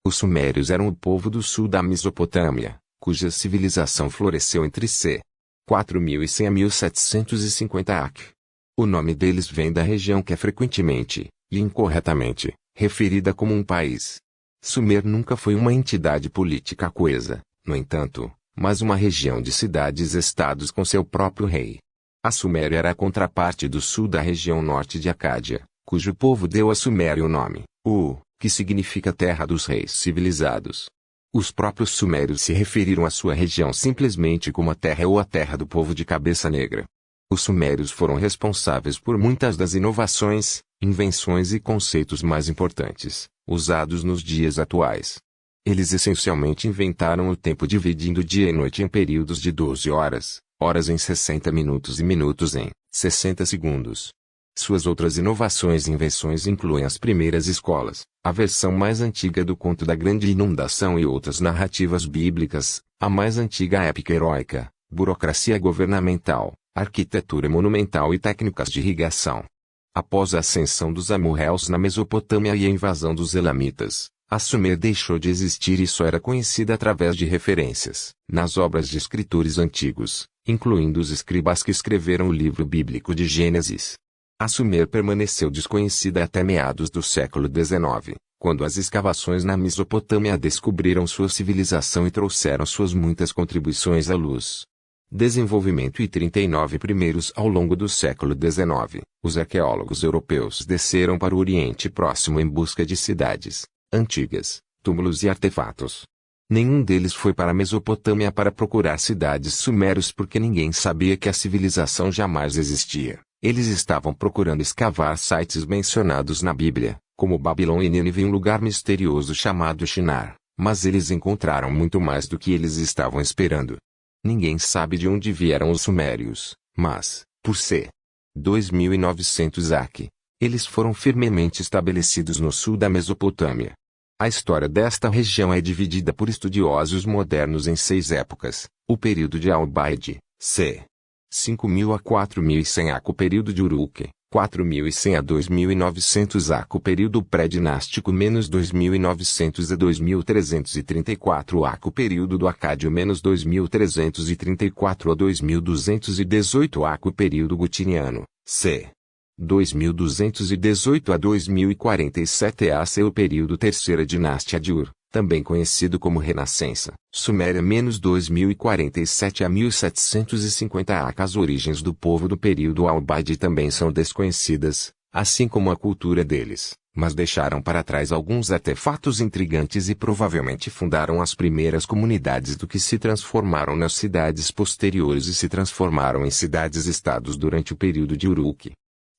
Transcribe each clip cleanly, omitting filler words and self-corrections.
Os sumérios eram o povo do sul da Mesopotâmia, cuja civilização floresceu entre c. 4100 a 1750 AC. O nome deles vem da região que é frequentemente, e incorretamente, referida como um país. Sumer nunca foi uma entidade política coesa, no entanto, mas uma região de cidades-estados com seu próprio rei. A Suméria era a contraparte do sul da região norte de Acádia, cujo povo deu a Suméria o nome, que significa terra dos reis civilizados. Os próprios sumérios se referiram à sua região simplesmente como a terra ou a terra do povo de cabeça negra. Os sumérios foram responsáveis por muitas das inovações, invenções e conceitos mais importantes, usados nos dias atuais. Eles essencialmente inventaram o tempo dividindo dia e noite em períodos de 12 horas, horas em 60 minutos e minutos em 60 segundos. Suas outras inovações e invenções incluem as primeiras escolas, a versão mais antiga do conto da grande inundação e outras narrativas bíblicas, a mais antiga épica heróica, burocracia governamental, arquitetura monumental e técnicas de irrigação. Após a ascensão dos amorreus na Mesopotâmia e a invasão dos elamitas, a Sumer deixou de existir e só era conhecida através de referências, nas obras de escritores antigos, incluindo os escribas que escreveram o livro bíblico de Gênesis. A Sumer permaneceu desconhecida até meados do século XIX, quando as escavações na Mesopotâmia descobriram sua civilização e trouxeram suas muitas contribuições à luz. Desenvolvimento e 39 primeiros ao longo do século XIX, os arqueólogos europeus desceram para o Oriente Próximo em busca de cidades antigas, túmulos e artefatos. Nenhum deles foi para a Mesopotâmia para procurar cidades sumérios porque ninguém sabia que a civilização jamais existia. Eles estavam procurando escavar sites mencionados na Bíblia, como Babilônia e Nínive em um lugar misterioso chamado Shinar, mas eles encontraram muito mais do que eles estavam esperando. Ninguém sabe de onde vieram os sumérios, mas, por c. 2900 AC, eles foram firmemente estabelecidos no sul da Mesopotâmia. A história desta região é dividida por estudiosos modernos em 6 épocas: o período de Al-Ubaid, c. 5000 a 4100 AC, o período de Uruk, 4100 a 2900 AC, o período pré-dinástico -2900 a 2334 AC, o período do Acádio -2334 a 2218 AC, o período gutiniano, c. 2218 a 2047 AC, o período terceira dinastia de Ur, também conhecido como Renascença, Suméria -2047 a 1750 AC. As origens do povo do período Al-Ubaid também são desconhecidas, assim como a cultura deles, mas deixaram para trás alguns artefatos intrigantes e provavelmente fundaram as primeiras comunidades do que se transformaram nas cidades posteriores e se transformaram em cidades-estados durante o período de Uruk.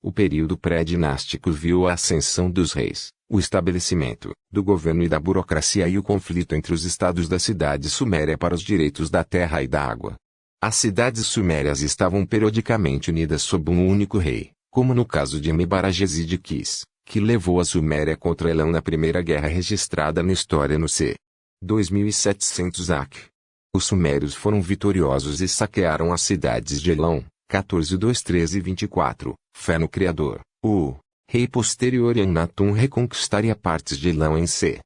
O período pré-dinástico viu a ascensão dos reis, o estabelecimento do governo e da burocracia e o conflito entre os estados da cidade suméria para os direitos da terra e da água. As cidades sumérias estavam periodicamente unidas sob um único rei, como no caso de Mebarajezid Kis, que levou a Suméria contra Elão na primeira guerra registrada na história no c. 2700 AC. Os sumérios foram vitoriosos e saquearam as cidades de Elão, 14, 2, 13 e 24, fé no Criador. O rei posterior Ennatum reconquistaria partes de Elão em c.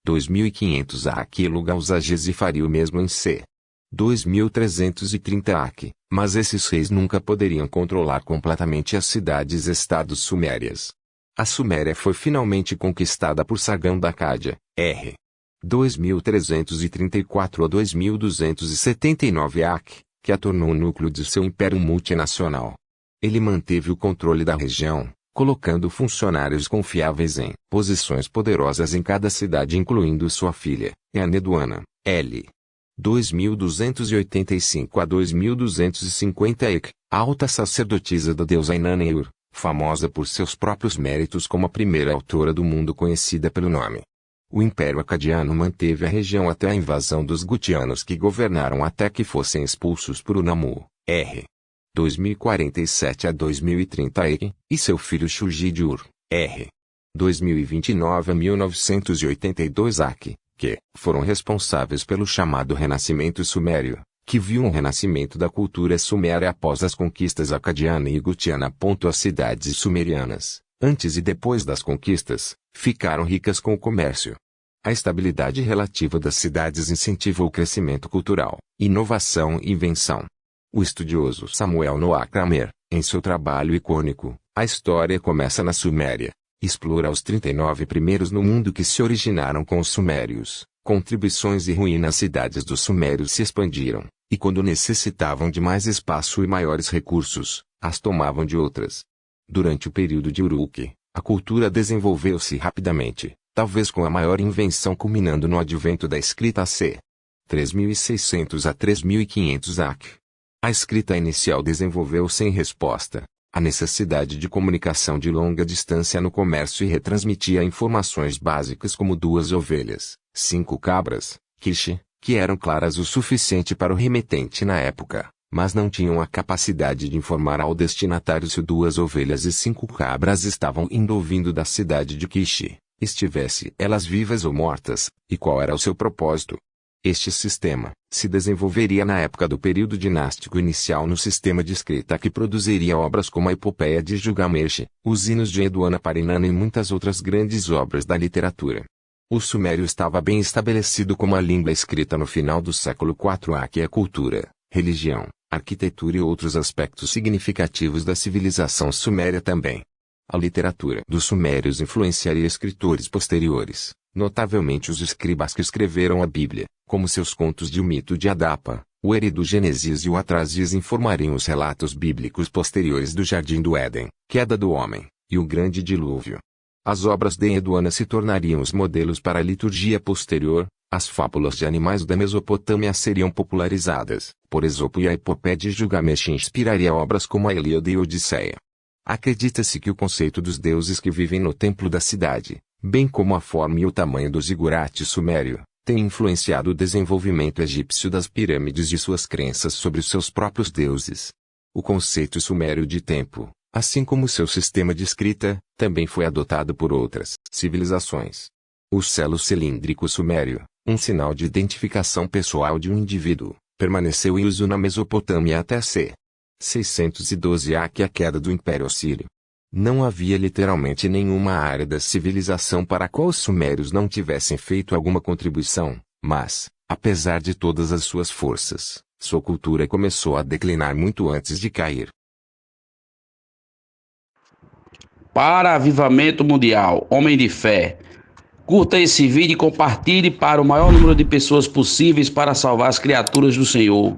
2500 AC e Lugalzagesi faria o mesmo em c. 2330 AC, mas esses reis nunca poderiam controlar completamente as cidades-estados sumérias. A Suméria foi finalmente conquistada por Sargão da Acádia, r. 2334 a 2279 AC, que a tornou o núcleo de seu império multinacional. Ele manteve o controle da região, colocando funcionários confiáveis em posições poderosas em cada cidade, incluindo sua filha, Eaneduana, L. 2285 a 2250 AC, alta sacerdotisa da deusa Inanna-Ur, famosa por seus próprios méritos como a primeira autora do mundo conhecida pelo nome. O Império Acadiano manteve a região até a invasão dos Gutianos, que governaram até que fossem expulsos por Unamu, r. 2047 a 2030 AC, e seu filho Shuji-Ur, r. 2029 a 1982 AC, que foram responsáveis pelo chamado Renascimento Sumério, que viu um renascimento da cultura suméria após as conquistas acadiana e gutiana. As cidades sumerianas, antes e depois das conquistas, ficaram ricas com o comércio. A estabilidade relativa das cidades incentivou o crescimento cultural, inovação e invenção. O estudioso Samuel Noah Kramer, em seu trabalho icônico, A História Começa na Suméria, explora os 39 primeiros no mundo que se originaram com os sumérios. Contribuições e ruínas. Cidades dos sumérios se expandiram, e quando necessitavam de mais espaço e maiores recursos, as tomavam de outras. Durante o período de Uruk, a cultura desenvolveu-se rapidamente, talvez com a maior invenção culminando no advento da escrita c. 3600 a 3500 AC. A escrita inicial desenvolveu-se em resposta à necessidade de comunicação de longa distância no comércio e retransmitia informações básicas como 2 ovelhas, 5 cabras, quiche, que eram claras o suficiente para o remetente na época, mas não tinham a capacidade de informar ao destinatário se 2 ovelhas e 5 cabras estavam indo ou vindo da cidade de Quiche, estivesse elas vivas ou mortas, e qual era o seu propósito. Este sistema se desenvolveria na época do período dinástico inicial no sistema de escrita que produziria obras como a Epopeia de Gilgamesh, os hinos de Eduana-Parinana e muitas outras grandes obras da literatura. O sumério estava bem estabelecido como a língua escrita no final do século IV a que a cultura, religião, arquitetura e outros aspectos significativos da civilização suméria também. A literatura dos sumérios influenciaria escritores posteriores, notavelmente os escribas que escreveram a Bíblia, como seus contos de O Mito de Adapa, o Eri Gênesis e o Atrazias informariam os relatos bíblicos posteriores do Jardim do Éden, queda do homem, e o Grande Dilúvio. As obras de Eduana se tornariam os modelos para a liturgia posterior, as fábulas de animais da Mesopotâmia seriam popularizadas, por Esopo e a Epopeia de Gilgamesh inspiraria obras como a Ilíada e a Odisseia. Acredita-se que o conceito dos deuses que vivem no templo da cidade, bem como a forma e o tamanho do zigurate sumério, tem influenciado o desenvolvimento egípcio das pirâmides e suas crenças sobre os seus próprios deuses. O conceito sumério de tempo, assim como seu sistema de escrita, também foi adotado por outras civilizações. O selo cilíndrico sumério, um sinal de identificação pessoal de um indivíduo, permaneceu em uso na Mesopotâmia até c. 612 a queda do Império Assírio. Não havia literalmente nenhuma área da civilização para a qual os sumérios não tivessem feito alguma contribuição, mas, apesar de todas as suas forças, sua cultura começou a declinar muito antes de cair. Para Avivamento Mundial, Homem de Fé. Curta esse vídeo e compartilhe para o maior número de pessoas possíveis para salvar as criaturas do Senhor.